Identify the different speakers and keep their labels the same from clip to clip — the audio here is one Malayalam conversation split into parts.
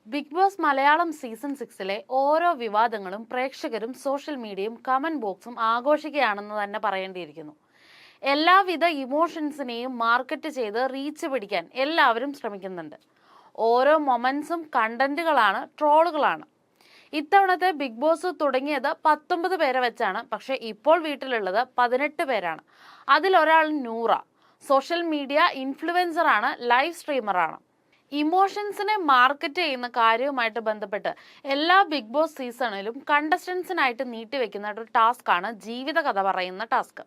Speaker 1: ബിഗ് ബോസ് മലയാളം സീസൺ 6-ലെ ഓരോ വിവാദങ്ങളും പ്രേക്ഷകരും സോഷ്യൽ മീഡിയയും കമന്റ് ബോക്സും ആഘോഷിക്കുകയാണെന്ന് തന്നെ പറയേണ്ടിയിരിക്കുന്നു. എല്ലാവിധ ഇമോഷൻസിനെയും മാർക്കറ്റ് ചെയ്ത് റീച്ച് പിടിക്കാൻ എല്ലാവരും ശ്രമിക്കുന്നുണ്ട്. ഓരോ മൊമെന്റ്സും കണ്ടന്റുകളാണ്, ട്രോളുകളാണ്. ഇത്തവണത്തെ ബിഗ് ബോസ് തുടങ്ങിയത് 19 പേരെ വെച്ചാണ്. പക്ഷെ ഇപ്പോൾ വീട്ടിലുള്ളത് 18 പേരാണ്. അതിലൊരാൾ നൂറ. സോഷ്യൽ മീഡിയ ഇൻഫ്ലുവൻസറാണ്, ലൈവ് സ്ട്രീമറാണ്. ഇമോഷൻസിനെ മാർക്കറ്റ് ചെയ്യുന്ന കാര്യവുമായിട്ട് ബന്ധപ്പെട്ട് എല്ലാ ബിഗ് ബോസ് സീസണിലും കണ്ടസ്റ്റൻസിനായിട്ട് നീട്ടിവെക്കുന്ന ഒരു ടാസ്ക്കാണ് ജീവിത കഥ പറയുന്ന ടാസ്ക്.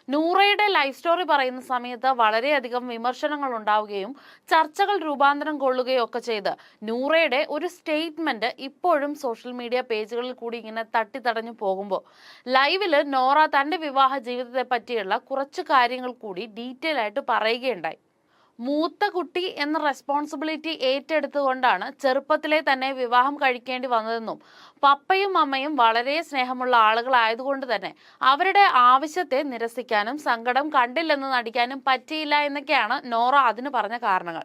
Speaker 1: നൂറയുടെ ലൈഫ് സ്റ്റോറി പറയുന്ന സമയത്ത് വളരെയധികം വിമർശനങ്ങൾ ഉണ്ടാവുകയും ചർച്ചകൾ രൂപാന്തരം കൊള്ളുകയും ഒക്കെ ചെയ്ത് നൂറയുടെ ഒരു സ്റ്റേറ്റ്മെന്റ് ഇപ്പോഴും സോഷ്യൽ മീഡിയ പേജുകളിൽ കൂടി ഇങ്ങനെ തട്ടിത്തടഞ്ഞു പോകുമ്പോൾ ലൈവില് നോറ തന്റെ വിവാഹ ജീവിതത്തെ പറ്റിയുള്ള കുറച്ച് കാര്യങ്ങൾ കൂടി ഡീറ്റെയിൽ ആയിട്ട് പറയുകയുണ്ടായി. മൂത്ത കുട്ടി എന്ന റെസ്പോൺസിബിലിറ്റി ഏറ്റെടുത്തുകൊണ്ടാണ് ചെറുപ്പത്തിലെ തന്നെ വിവാഹം കഴിക്കേണ്ടി വന്നതെന്നും പപ്പയും അമ്മയും വളരെ സ്നേഹമുള്ള ആളുകളായതുകൊണ്ട് തന്നെ അവരുടെ ആവശ്യത്തെ നിരസിക്കാനും സങ്കടം കണ്ടില്ലെന്ന് നടിക്കാനും പറ്റിയില്ല എന്നൊക്കെയാണ് നോറ അതിന് പറഞ്ഞ കാരണങ്ങൾ.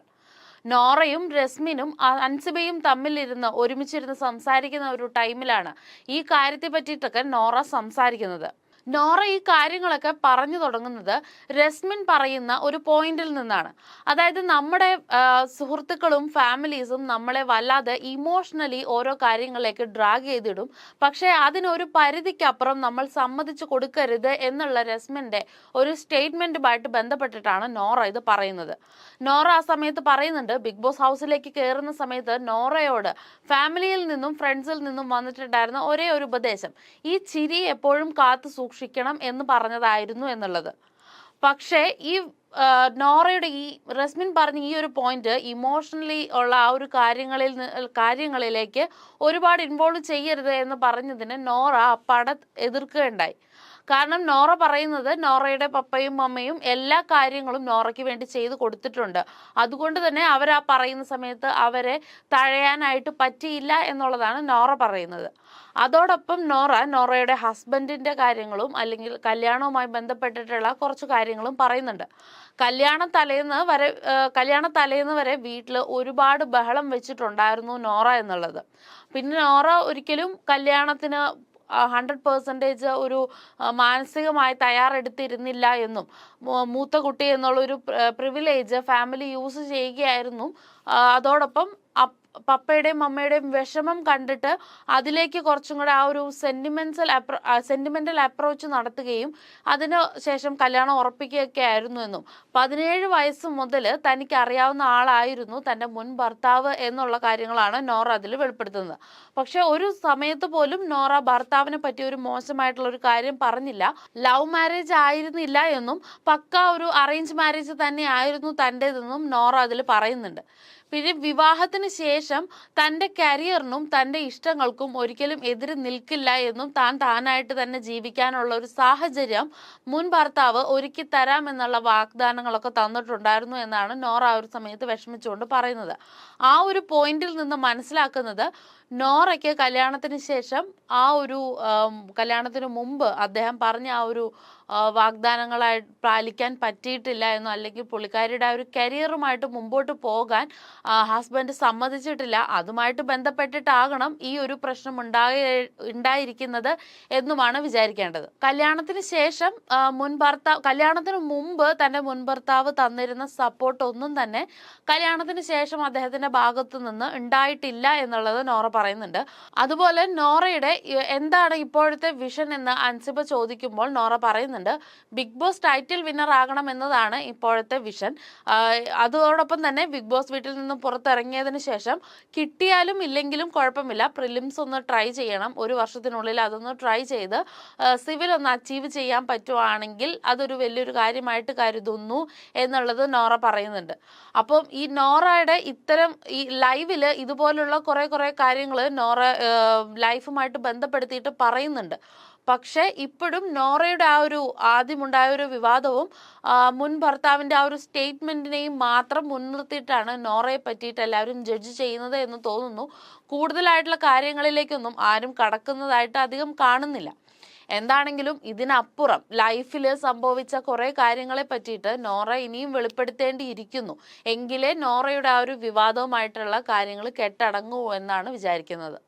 Speaker 1: നോറയും രശ്മിനും അൻസിബയും തമ്മിലിരുന്ന് ഒരുമിച്ചിരുന്ന് സംസാരിക്കുന്ന ഒരു ടൈമിലാണ് ഈ കാര്യത്തെ പറ്റിയിട്ടൊക്കെ നോറ സംസാരിക്കുന്നത്. നോറ ഈ കാര്യങ്ങളൊക്കെ പറഞ്ഞു തുടങ്ങുന്നത് രശ്മിൻ പറയുന്ന ഒരു പോയിന്റിൽ നിന്നാണ്. അതായത് നമ്മുടെ സുഹൃത്തുക്കളും ഫാമിലീസും നമ്മളെ വല്ലാതെ ഇമോഷണലി ഓരോ കാര്യങ്ങളിലേക്ക് ഡ്രാഗ് ചെയ്തിടും. പക്ഷേ അതിനൊരു പരിധിക്കപ്പുറം നമ്മൾ സമ്മതിച്ചു കൊടുക്കരുത് എന്നുള്ള രശ്മിന്റെ ഒരു സ്റ്റേറ്റ്മെന്റുമായിട്ട് ബന്ധപ്പെട്ടിട്ടാണ് നോറ ഇത് പറയുന്നത്. നോറ ആ സമയത്ത് പറയുന്നുണ്ട്, ബിഗ് ബോസ് ഹൗസിലേക്ക് കയറുന്ന സമയത്ത് നോറയോട് ഫാമിലിയിൽ നിന്നും ഫ്രണ്ട്സിൽ നിന്നും വന്നിട്ടുണ്ടായിരുന്ന ഒരേ ഒരു ഉപദേശം ഈ ചിരി എപ്പോഴും കാത്തു സൂക്ഷിക്കണം എന്ന് പറഞ്ഞതായിരുന്നു എന്നുള്ളത്. പക്ഷേ ഈ നോറയുടെ ഈ റസ്മിൻ പറഞ്ഞ ഈ ഒരു പോയിന്റ് ഇമോഷണലി ഉള്ള ആ ഒരു കാര്യങ്ങളിലേക്ക് ഒരുപാട് ഇൻവോൾവ് ചെയ്യരുത് എന്ന് പറഞ്ഞതിന് നോറ എതിർക്കുകയുണ്ടായി. കാരണം നോറ പറയുന്നത് നോറയുടെ പപ്പയും അമ്മയും എല്ലാ കാര്യങ്ങളും നോറയ്ക്ക് വേണ്ടി ചെയ്തു കൊടുത്തിട്ടുണ്ട്. അതുകൊണ്ട് തന്നെ അവർ ആ പറയുന്ന സമയത്ത് അവരെ തഴയാനായിട്ട് പറ്റിയില്ല എന്നുള്ളതാണ് നോറ പറയുന്നത്. അതോടൊപ്പം നോറയുടെ ഹസ്ബൻഡിന്റെ കാര്യങ്ങളും അല്ലെങ്കിൽ കല്യാണവുമായി ബന്ധപ്പെട്ടിട്ടുള്ള കുറച്ച് കാര്യങ്ങളും പറയുന്നുണ്ട്. കല്യാണ തലേന്ന് വരെ വീട്ടിൽ ഒരുപാട് ബഹളം വെച്ചിട്ടുണ്ടായിരുന്നു നോറ എന്നുള്ളത്. പിന്നെ നോറ ഒരിക്കലും കല്യാണത്തിന് 100% ഒരു മാനസികമായി തയ്യാറെടുത്തിരുന്നില്ല എന്നും മൂത്ത കുട്ടി എന്നുള്ളൊരു പ്രിവിലേജ് ഫാമിലി യൂസ് ചെയ്യുകയായിരുന്നു. അതോടൊപ്പം പപ്പയുടെയും അമ്മയുടെയും വിഷമം കണ്ടിട്ട് അതിലേക്ക് കുറച്ചും കൂടെ ആ ഒരു സെന്റിമെന്റൽ അപ്രോച്ച് നടത്തുകയും അതിന് ശേഷം കല്യാണം ഉറപ്പിക്കുകയൊക്കെ ആയിരുന്നു എന്നും 17 വയസ്സ് മുതൽ തനിക്ക് അറിയാവുന്ന ആളായിരുന്നു തൻ്റെ മുൻ ഭർത്താവ് എന്നുള്ള കാര്യങ്ങളാണ് നോറ അതിൽ വെളിപ്പെടുത്തുന്നത്. പക്ഷെ ഒരു സമയത്ത് പോലും നോറ ഭർത്താവിനെ പറ്റി ഒരു മോശമായിട്ടുള്ള ഒരു കാര്യം പറഞ്ഞില്ല. ലവ് മാരേജ് ആയിരുന്നില്ല എന്നും പക്ക ഒരു അറേഞ്ച് മാരേജ് തന്നെ ആയിരുന്നു തൻ്റെതെന്നും നോറ അതിൽ പറയുന്നുണ്ട്. പിന്നെ വിവാഹത്തിന് ശേഷം തൻ്റെ കരിയറിനും തൻ്റെ ഇഷ്ടങ്ങൾക്കും ഒരിക്കലും എതിര് നിൽക്കില്ല എന്നും താനായിട്ട് തന്നെ ജീവിക്കാനുള്ള ഒരു സാഹചര്യം മുൻ ഭർത്താവ് ഒരുക്കി തരാമെന്നുള്ള വാഗ്ദാനങ്ങളൊക്കെ തന്നിട്ടുണ്ടായിരുന്നു എന്നാണ് നോറ ആ ഒരു സമയത്ത് വിഷമിച്ചുകൊണ്ട് പറയുന്നത്. ആ ഒരു പോയിന്റിൽ നിന്ന് മനസ്സിലാക്കുന്നത് നോറയ്ക്ക് കല്യാണത്തിന് ശേഷം കല്യാണത്തിന് മുമ്പ് അദ്ദേഹം പറഞ്ഞ ആ ഒരു വാഗ്ദാനങ്ങളായി പാലിക്കാൻ പറ്റിയിട്ടില്ല എന്നോ അല്ലെങ്കിൽ പുള്ളിക്കാരിയുടെ ആ ഒരു കരിയറുമായിട്ട് മുമ്പോട്ട് പോകാൻ ഹസ്ബൻഡ് സമ്മതിച്ചിട്ടില്ല. അതുമായിട്ട് ബന്ധപ്പെട്ടിട്ടാകണം ഈ ഒരു പ്രശ്നം ഉണ്ടായിരിക്കുന്നത് എന്നുമാണ് വിചാരിക്കേണ്ടത്. കല്യാണത്തിന് ശേഷം കല്യാണത്തിന് മുമ്പ് തന്റെ മുൻ ഭർത്താവ് തന്നിരുന്ന സപ്പോർട്ട് ഒന്നും തന്നെ കല്യാണത്തിന് ശേഷം അദ്ദേഹത്തിന്റെ ഭാഗത്തു നിന്ന് ഉണ്ടായിട്ടില്ല എന്നുള്ളത് നോറ പറയുന്നുണ്ട്. അതുപോലെ നോറയുടെ എന്താണ് ഇപ്പോഴത്തെ വിഷൻ എന്ന് അൻസിബ ചോദിക്കുമ്പോൾ നോറ പറയുന്നുണ്ട്, ബിഗ് ബോസ് ടൈറ്റിൽ വിന്നർ ആകണം എന്നതാണ് ഇപ്പോഴത്തെ വിഷൻ. അതോടൊപ്പം തന്നെ ബിഗ് ബോസ് വീട്ടിൽ നിന്നും പുറത്തിറങ്ങിയതിന് ശേഷം കിട്ടിയാലും ഇല്ലെങ്കിലും കുഴപ്പമില്ല, പ്രിലിംസ് ഒന്ന് ട്രൈ ചെയ്യണം, ഒരു വർഷത്തിനുള്ളിൽ അതൊന്ന് ട്രൈ ചെയ്ത് സിവിൽ ഒന്ന് അച്ചീവ് ചെയ്യാൻ പറ്റുവാണെങ്കിൽ അതൊരു വലിയൊരു കാര്യമായിട്ട് കരുതുന്നു എന്നുള്ളത് നോറ പറയുന്നുണ്ട്. അപ്പം ഈ നോറയുടെ ഇത്തരം ഈ ലൈവില് ഇതുപോലുള്ള കുറെ കാര്യങ്ങൾ നോറ ലൈഫുമായിട്ട് ബന്ധപ്പെടുത്തിയിട്ട് പറയുന്നുണ്ട്. പക്ഷെ ഇപ്പോഴും നോറയുടെ ആ ഒരു ആദ്യമുണ്ടായ ഒരു വിവാദവും മുൻ ഭർത്താവിന്റെ ആ ഒരു സ്റ്റേറ്റ്മെന്റിനെയും മാത്രം മുൻനിർത്തിയിട്ടാണ് നോറയെ പറ്റിയിട്ട് എല്ലാവരും ജഡ്ജ് ചെയ്യുന്നത് എന്ന് തോന്നുന്നു. കൂടുതലായിട്ടുള്ള കാര്യങ്ങളിലേക്കൊന്നും ആരും കടക്കുന്നതായിട്ട് അധികം കാണുന്നില്ല. എന്താണെങ്കിലും ഇതിനപ്പുറം ലൈഫിൽ സംഭവിച്ച കുറേ കാര്യങ്ങളെ പറ്റിയിട്ട് നോറ ഇനിയും വെളിപ്പെടുത്തേണ്ടിയിരിക്കുന്നു. എങ്കിലേ നോറയുടെ ആ ഒരു വിവാദവുമായിട്ടുള്ള കാര്യങ്ങൾ കെട്ടടങ്ങൂ എന്നാണ് വിചാരിക്കുന്നത്.